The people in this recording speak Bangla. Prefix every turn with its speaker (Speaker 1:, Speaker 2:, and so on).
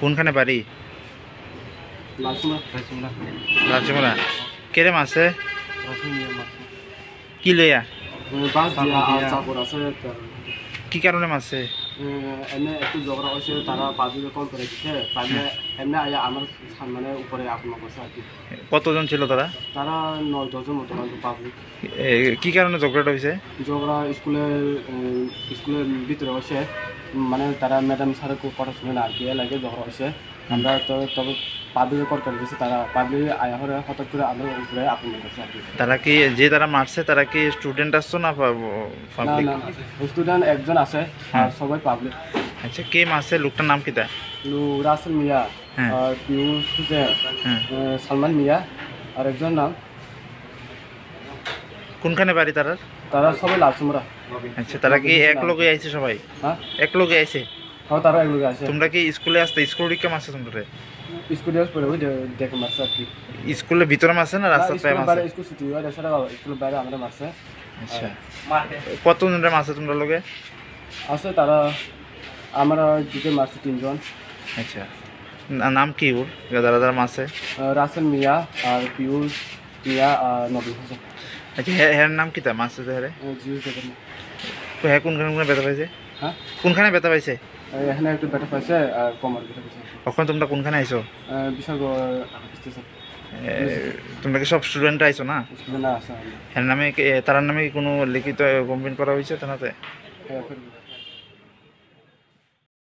Speaker 1: কোনখানে বাড়ি? লালচিমরা। কেরে মারছে? কি লইয়া? কি কারণে মারছে?
Speaker 2: এমনি একটু ঝগড়া হয়েছে, তারা পাবলিকে কল করে দিচ্ছে, পাবলিকে এমনি আয়া আমার মানে উপরে আক্রমণ করছে আর কি।
Speaker 1: কতজন ছিল তারা?
Speaker 2: তারা 9-10 জন মতো পাবলিক।
Speaker 1: কি কারণে ঝগড়াটা হয়েছে?
Speaker 2: ঝগড়া স্কুলের ভিতরে হয়েছে, মানে তারা ম্যাডাম স্যারের কথা শুনে না আর কি, লাগে ঝগড়া হয়েছে। আমরা তো তবে পাবলিকে কল করে দিয়েছি, তারা পাবলিক আয়া হলে হঠাৎ করে আমার উপরে আক্রমণ করছে আর কি।
Speaker 1: তারা মারছে তারা কি স্টুডেন্ট আসছো না
Speaker 2: না
Speaker 1: পাবলিক?
Speaker 2: না, স্টুডেন্ট একজন আছে আর সবাই পাবলিক।
Speaker 1: আচ্ছা, কে মারছে? লোকটার নাম কিটা?
Speaker 2: রাসেল মিয়া,
Speaker 1: হ্যাঁ।
Speaker 2: পিউষ হুসেন,
Speaker 1: হ্যাঁ।
Speaker 2: সালমান মিয়া আর একজন নাম।
Speaker 1: কোনখানে বাড়ি তারা?
Speaker 2: তারা সবাই লালচুমরা।
Speaker 1: আচ্ছা, তারা কি এক লগে আইছে সবাই?
Speaker 2: হ্যাঁ
Speaker 1: এক লগে আইছে?
Speaker 2: হ্যাঁ, তারা এক লোক আছে।
Speaker 1: তোমরা কি স্কুলে আসতে স্কুল রিক্কা মারছে তোমরা?
Speaker 2: স্কুলে পরে ওই দেখে মারছে আর কি।
Speaker 1: স্কুলের ভিতরে মারছে না রাস্তার পায়ে মারছে?
Speaker 2: স্কুল ছুটি হয় সেটা স্কুলের বাইরে আমরা মারছে।
Speaker 1: আচ্ছা, কতজনের মারছে তোমরা লগে?
Speaker 2: আছে তারা, আমরা দিকে মারছে 3 জন।
Speaker 1: আচ্ছা, নাম কি ওর যারা মারছে?
Speaker 2: রাসেল মিয়া আর পিউষ মিয়া আর নবী হোসেন।
Speaker 1: আচ্ছা, হ্যার নাম কিটা মারছে যে হ্যাঁ?
Speaker 2: জিও দেখেন।
Speaker 1: তো হ্যাঁ কোনখানে ব্যথা পাইছে?
Speaker 2: হ্যাঁ,
Speaker 1: কোনখানে ব্যথা পাইছে?
Speaker 2: এখানে একটু বেটা পাইছে আর কমর বেটা পাইছে।
Speaker 1: কখন তোমরা কোনখানে আইছো?
Speaker 2: বিশাল স্টেশন।
Speaker 1: তোমরা কি সব স্টুডেন্ট আইছো না?
Speaker 2: স্টেশনে আছে।
Speaker 1: হ্যার নামে তার নামে কি কোনো লিখিত কমপ্লেন করা হয়েছে থানাতে?